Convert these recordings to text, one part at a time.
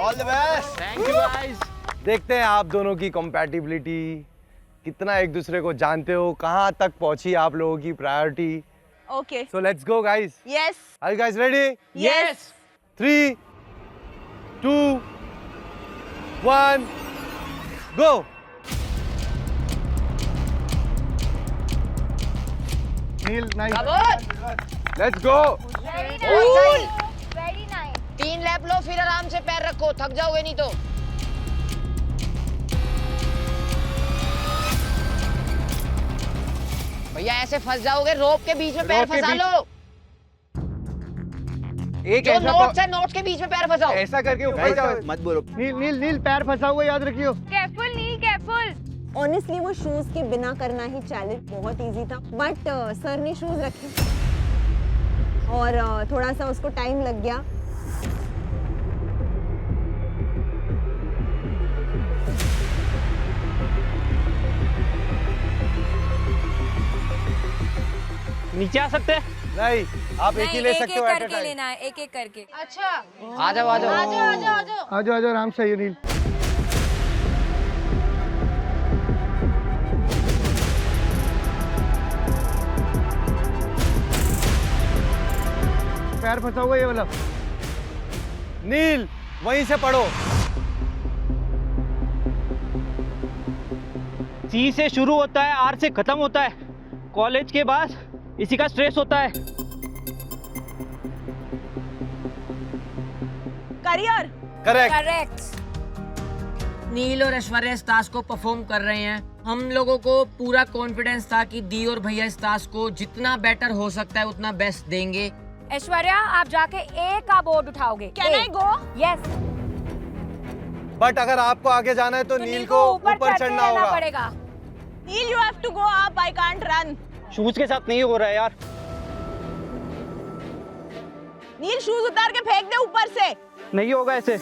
All the best. Thank you guys. देखते हैं आप दोनों की कंपैटिबिलिटी, कितना एक दूसरे को जानते हो, कहाँ तक पहुंची आप लोगों की priority. Okay. So let's go guys. Yes. Are you guys ready? Yes. 3 2 1 go. नील nice, let's go. Very Cool. nice. Very nice. 3 lap लो, फिर आराम से पैर रखो, थक जाओगे नहीं तो। भैया ऐसे फंस जाओगे, रोप के बीच में पैर रोप के फंसा बीच- लो। एक जो ऐसा नोट्स है, नोट्स के बीच में पैर फंसाओ। ऐसा करके ऊपर जाओ। मत बोलो। नील नील नील, पैर फंसा हुआ याद रखियो। Careful, Neil. Careful. ऑनेस्टली वो शूज के बिना करना ही चैलेंज बहुत इजी था, बट सर ने शूज रखे और थोड़ा सा उसको टाइम लग गया। नीचे आ सकते हैं? नहीं, आप एक ही ले सकते हो एट अ टाइम। लेना है, एक-एक करके। अच्छा। आ जाओ, आ जाओ। आ जाओ, आ जाओ, आ जाओ। आ जाओ आराम से नील। पैर फंसा हुआ ये वाला। नील वहीं से पढ़ो। सी से शुरू होता है, आर से खत्म होता है। कॉलेज के बाद इसी का स्ट्रेस होता है। करियर। करेक्ट। Correct. नील और ऐश्वर्या इस टास्क को परफॉर्म कर रहे हैं। हम लोगों को पूरा कॉन्फिडेंस था कि दी और भैया इस टास्क को जितना बेटर हो सकता है उतना बेस्ट देंगे। ऐश्वर्या, आप जाके ए का बोर्ड उठाओगे। Can I go? Yes. But अगर आपको आगे जाना है तो नील को ऊपर चढ़ना होगा। पड़ेगा। Neil, you have to go up. I can't run. Shoes के साथ नहीं हो रहा है यार। नील शूज उतार के फेंक दे ऊपर से। नहीं होगा ऐसे।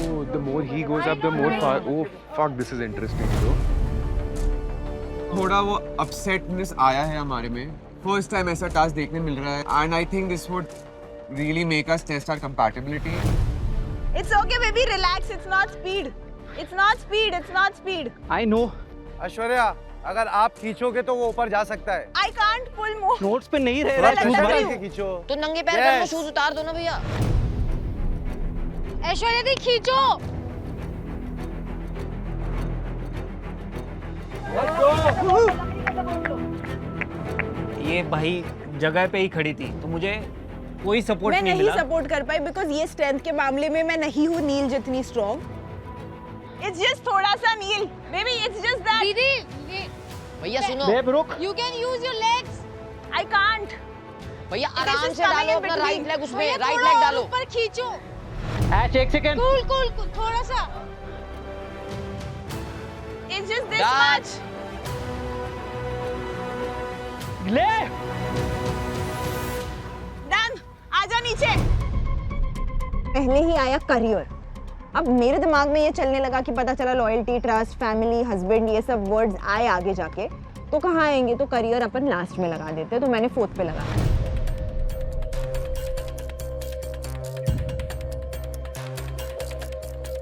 Oh, the more he goes up, the more far. Oh, fuck, this is interesting, bro. थोड़ा वो अपसेटनेस आया है हमारे में। फर्स्ट टाइम ऐसा टास्क देखने मिल रहा है and I think this would really make us test our compatibility. It's okay, baby. Relax. It's not speed. It's not speed. It's not speed. I know. Aishwarya, अगर आप खींचोगे तो वो ऊपर जा सकता है। I can't pull more. Notes पे नहीं रह थोड़ा रहा प्रेशर है। डाल के खींचो। तो नंगे पैर कर लो, Yes. शूज उतार दो ना भैया। ऐश्वर्या दी खींचो। ये भाई जगह पे ही खड़ी थी तो मुझे कोई सपोर्ट मैं नहीं नहीं मिला। सपोर्ट कर पाई बिकॉज ये स्ट्रेंथ के मामले में मैं नहीं हूँ नील जितनी स्ट्रॉन्ग। इट्स जस्ट थोड़ा सा नील बेबी, इट्स जस्ट दैट। दीदी, भैया सुनो, बेब रुक। you can use your legs. I can't. भैया This आराम is से coming डालो in अपना between. राइट लेग उसमें, भैया, राइट थोड़ा लेग और डालो। ऊपर खींचो। ऐश एक सेकंड। कूल कूल कूल, थोड़ा सा। It's just this Dad. much. ले। Done. आजा नीचे। पहले ही आया करियर। अब मेरे दिमाग में ये चलने लगा कि पता चला लॉयल्टी, ट्रस्ट, फैमिली, हस्बैंड, ये सब वर्ड्स आए आगे जाके तो कहाँ आएंगे, तो करियर अपन लास्ट में लगा देते, तो मैंने फोर्थ पे लगाया।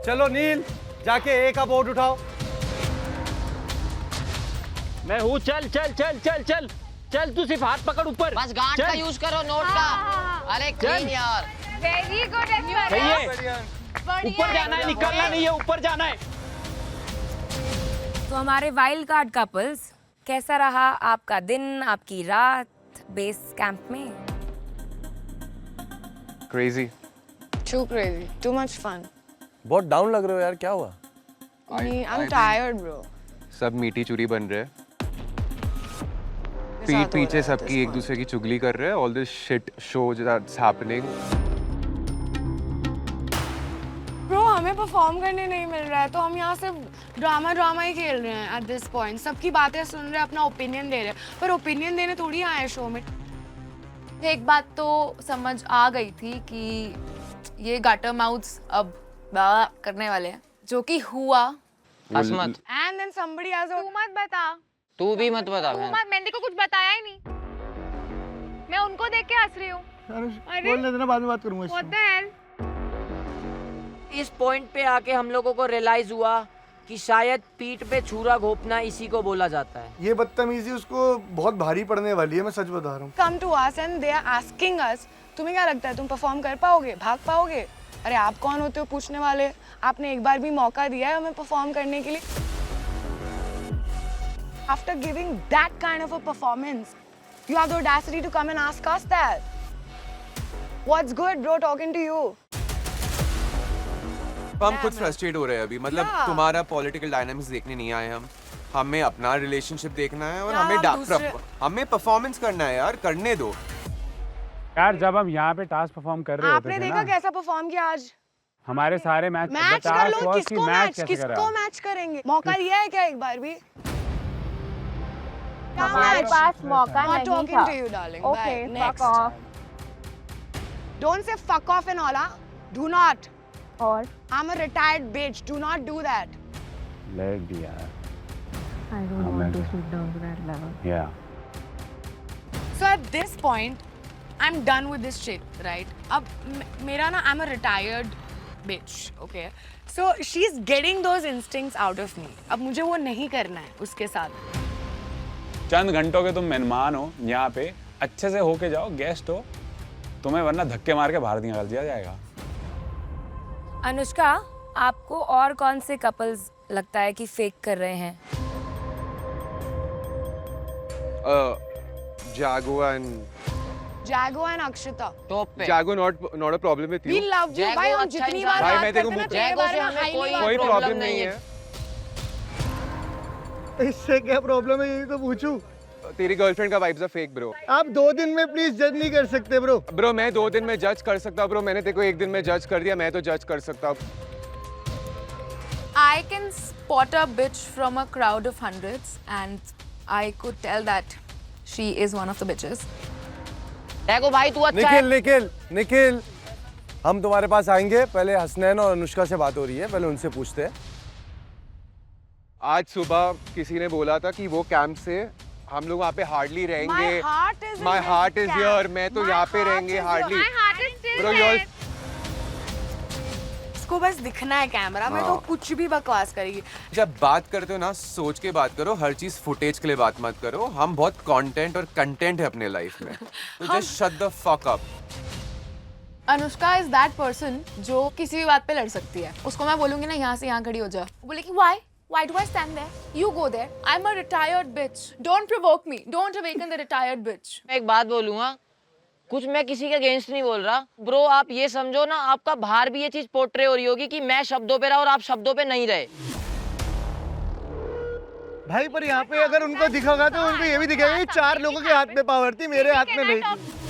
चलो नील, जाके ए का बोर्ड उठाओ। मैं हूँ, चल चल चल चल चल चल, तू सिर्फ हाथ पकड़ ऊपर। बस गांठ का चल। यूज करो, नोट हाँ, का। हाँ, अरे चल। क्लीन यार। Very good, Aishwarya. सही है। ऊपर जाना है, निकलना नहीं है, ऊपर जाना है। तो हमारे वाइल्ड कार्ड कपल्स, कैसा रहा आपका दिन, आपकी रात बेस कैंप में? Crazy. Too crazy. Too much fun. बहुत डाउन लग रहे हो यार, क्या हुआ? I'm tired, bro. सब मीठी चूरी बन रहे हैं। साथ हो पीछे रहा है सबकी this एक दूसरे की चुगली कर रहे हैं। All this shit show that's happening. Bro, हमें परफॉर्म करने नहीं मिल रहा है तो हम यहाँ सिर्फ ड्रामा ही खेल रहे हैं एट दिस पॉइंट। सबकी बातें सुन रहे हैं, अपना ओपिनियन दे रहे हैं, पर ओपिनियन देने थोड़ी आए हैं शो में। एक बात तो समझ आ गई थी कि ये गाटर माउथ्स अब बा करने वाले हैं, जो कि हुआ। असमत, एंड देन समबडी हैज तू मत बता, तू भी मत बता तू बहन। मत, मैंने को कुछ बताया ही नहीं। मैं उनको देख के हंस रही हूँ। बोलने देना, बाद में बात करूंगा इससे। What the hell? इस पॉइंट पे आके हम लोगों को रियलाइज हुआ कि शायद पीठ पे छुरा घोंपना इसी को बोला जाता है। ये बदतमीजी उसको बहुत भारी पड़ने वाली है, मैं सच बता रहा हूँ। Come to us and they are asking us, तुम्हें क्या लगता है तुम परफॉर्म कर पाओगे, भाग पाओगे? अरे आप कौन होते हो पूछने वाले? आपने एक बार भी मौका दिया है हमें परफॉर्म करने के लिए? After giving that kind of a performance, you have the audacity to come and ask us that. What's good, bro, talking to you? हम खुद फ्रस्ट्रेट हो रहे हैं अभी, मतलब Yeah. तुम्हारा पॉलिटिकल डायनामिक्स देखने नहीं आए हम। हमें अपना रिलेशनशिप देखना है और Yeah, हमें हम दूसरे- हमें परफॉर्मेंस करना है यार, करने दो। यार जब हम यहाँ पे टास्क परफॉर्म कर रहे होते आपने थे देखा ना, कैसा परफॉर्म किया आज? हमारे सारे मैच मैच कर लो, किसको मैच, किसको मैच करेंगे? मौका दिया है क्या एक बार भी? हमारे पास मौका Not नहीं talking था। to you, darling. Okay, Bye. fuck Next. off. Don't say fuck off and all, huh? Do not. और I'm a retired bitch. Do not do that. Let be यार। I don't want to sit down to that level. या So at this point, I'm done with this shit, right? अब मेरा ना, I'm a retired bitch, okay? So she's getting those instincts out of me. अब मुझे वो नहीं करना है उसके साथ. चंद घंटों के तुम मेहमान हो यहाँ पे, अच्छे से होके जाओ, गेस्ट हो, तुम्हें वरना धक्के मार के बाहर निकाल दिया जाएगा। अनुष्का, आपको और कौन से कपल्स लगता है कि फेक कर रहे हैं? Jago and Jago and Akshita. Top पे। Jago not a problem with We you। love you. Jago भाई हम अच्छा जितनी इंसान बार है। भाई, बात मैं करते तेरे हैं ना, को तेरे Jago बारे से में हमें highly कोई बात कोई करते हैं। प्रॉब्लम नहीं है। इससे क्या प्रॉब्लम है, यही तो पूछूं। तेरी गर्लफ्रेंड का वाइब्स आर फेक ब्रो। आप 2 दिन में प्लीज जज नहीं कर सकते ब्रो। ब्रो मैं 2 दिन में जज कर सकता हूँ ब्रो, मैंने तेरे को 1 दिन में जज कर दिया, मैं तो जज कर सकता हूँ। I can spot a bitch from a crowd of hundreds, and I could tell that she is one of the bitches. देखो भाई तू अच्छा है। निखिल, हम तुम्हारे पास आएंगे। पहले हसनैन और अनुष्का से बात हो रही है, पहले उनसे पूछते हैं। आज सुबह किसी ने बोला था कि वो कैंप से हम लोग वहाँ पे हार्डली रहेंगे। My heart is in My this heart is camp. here, मैं तो My यहाँ पे heart रहेंगे is hardly. here. My heart is still bro there. Your इसको बस दिखना है कैमरा में, तो हाँ। कुछ भी बकवास करेगी. जब बात करते हो ना, सोच के बात करो, हर चीज फुटेज के लिए बात मत करो। हम बहुत कंटेंट और कंटेंट है अपने लाइफ में, तो just shut the fuck up. Anushka is that person जो किसी भी बात पे लड़ सकती है. उसको मैं बोलूंगी ना यहाँ से यहाँ खड़ी हो जा, वो बोलेगी why? Why do I stand there? You go there. I'm a retired bitch. Don't provoke me. Don't awaken the retired bitch. मैं एक बात बोलूंगा, कुछ मैं किसी के अगेंस्ट नहीं बोल रहा ब्रो। आप ये समझो ना, आपका बाहर भी ये चीज पोर्ट्रे हो रही होगी कि मैं शब्दों पे रहा और आप शब्दों पे नहीं रहे। भाई पर यहाँ पे अगर उनको दिखागा तो उनको ये भी दिखेगा कि 4 लोगों के हाथ में पावर थी, मेरे हाथ में नहीं थी।